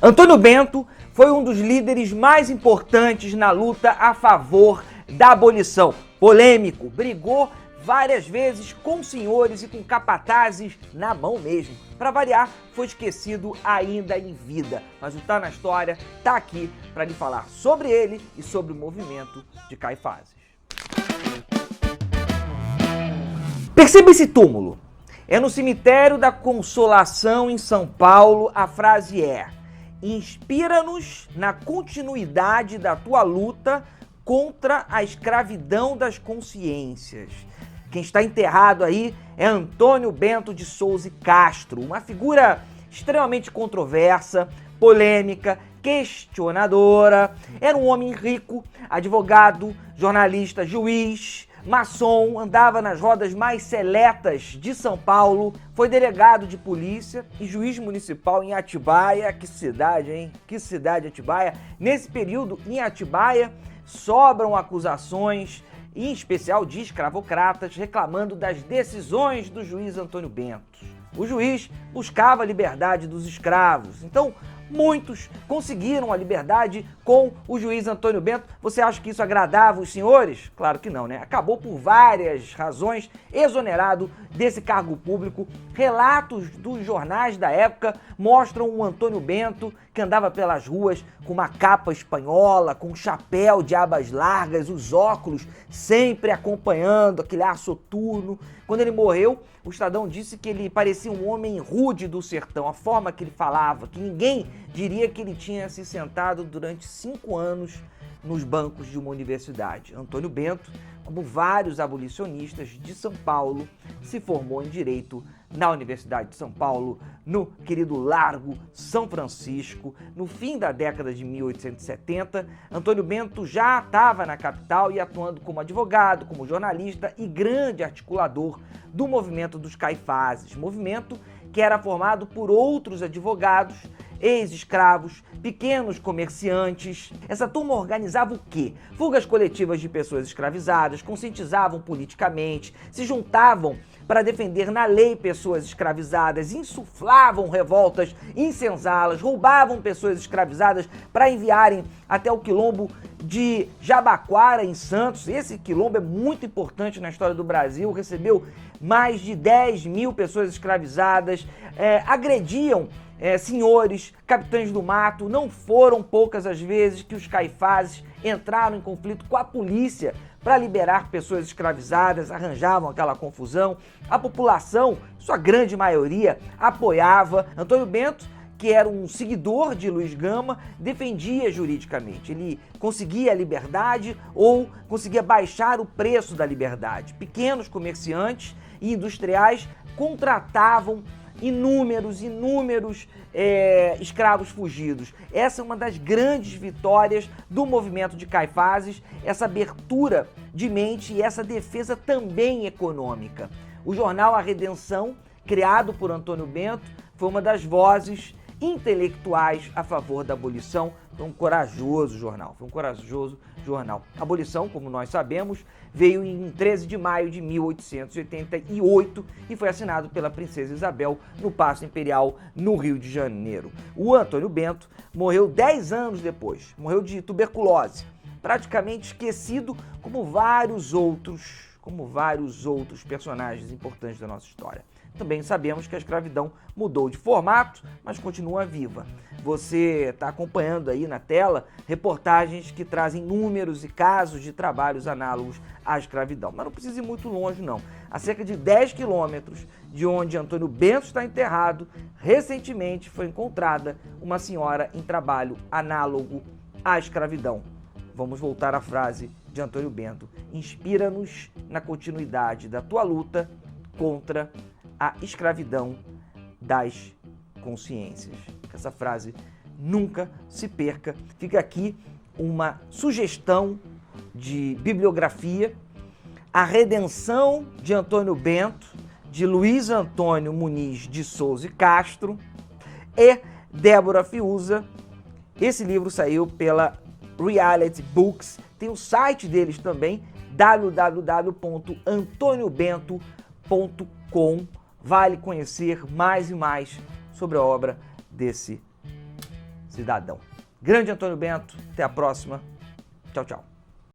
Antônio Bento foi um dos líderes mais importantes na luta a favor da abolição. Polêmico, brigou várias vezes com senhores e com capatazes na mão mesmo. Para variar, foi esquecido ainda em vida. Mas o Tá na História tá aqui para lhe falar sobre ele e sobre o movimento de Caifases. Perceba esse túmulo. É no cemitério da Consolação, em São Paulo. A frase é: inspira-nos na continuidade da tua luta contra a escravidão das consciências. Quem está enterrado aí é Antônio Bento de Souza Castro, uma figura extremamente controversa, polêmica, questionadora. Era um homem rico, advogado, jornalista, juiz, maçom, andava nas rodas mais seletas de São Paulo, foi delegado de polícia e juiz municipal em Atibaia. Que cidade, hein? Que cidade, Atibaia. Nesse período, em Atibaia, sobram acusações, em especial de escravocratas, reclamando das decisões do juiz Antônio Bento. O juiz buscava a liberdade dos escravos, então muitos conseguiram a liberdade com o juiz Antônio Bento. Você acha que isso agradava os senhores? Claro que não, né? Acabou por várias razões exonerado desse cargo público. Relatos dos jornais da época mostram o Antônio Bento que andava pelas ruas com uma capa espanhola, com um chapéu de abas largas, os óculos sempre acompanhando aquele ar soturno. Quando ele morreu, o Estadão disse que ele parecia um homem rude do sertão, a forma que ele falava, que ninguém diria que ele tinha se sentado durante 5 anos nos bancos de uma universidade. Antônio Bento, como vários abolicionistas de São Paulo, se formou em Direito na Universidade de São Paulo, no querido Largo São Francisco. No fim da década de 1870, Antônio Bento já estava na capital e atuando como advogado, como jornalista e grande articulador do movimento dos Caifases, movimento que era formado por outros advogados, ex-escravos, pequenos comerciantes. Essa turma organizava o quê? Fugas coletivas de pessoas escravizadas, conscientizavam politicamente, se juntavam para defender na lei pessoas escravizadas, insuflavam revoltas em senzalas, roubavam pessoas escravizadas para enviarem até o quilombo de Jabaquara, em Santos. Esse quilombo é muito importante na história do Brasil, recebeu mais de 10 mil pessoas escravizadas, agrediam senhores, capitães do mato. Não foram poucas as vezes que os Caifases entraram em conflito com a polícia para liberar pessoas escravizadas, arranjavam aquela confusão. A população, sua grande maioria, apoiava. Antônio Bento, que era um seguidor de Luiz Gama, defendia juridicamente. Ele conseguia a liberdade ou conseguia baixar o preço da liberdade. Pequenos comerciantes e industriais contratavam inúmeros escravos fugidos. Essa é uma das grandes vitórias do movimento de Caifases, essa abertura de mente e essa defesa também econômica. O jornal A Redenção, criado por Antônio Bento, foi uma das vozes intelectuais a favor da abolição. Foi um corajoso jornal, A abolição, como nós sabemos, veio em 13 de maio de 1888 e foi assinado pela Princesa Isabel no Paço Imperial, no Rio de Janeiro. O Antônio Bento morreu 10 anos depois, morreu de tuberculose, praticamente esquecido como vários outros personagens importantes da nossa história. Também sabemos que a escravidão mudou de formato, mas continua viva. Você está acompanhando aí na tela reportagens que trazem números e casos de trabalhos análogos à escravidão. Mas não precisa ir muito longe, não. A cerca de 10 quilômetros de onde Antônio Bento está enterrado, recentemente foi encontrada uma senhora em trabalho análogo à escravidão. Vamos voltar à frase de Antônio Bento: inspira-nos na continuidade da tua luta contra a escravidão das consciências. Que essa frase nunca se perca. Fica aqui uma sugestão de bibliografia: A Redenção de Antônio Bento, de Luiz Antônio Muniz de Souza Castro e Débora Fiuza. Esse livro saiu pela Reality Books. Tem o site deles também, www.antoniobento.com. Vale conhecer mais e mais sobre a obra desse cidadão. Grande Antônio Bento, até a próxima. Tchau, tchau.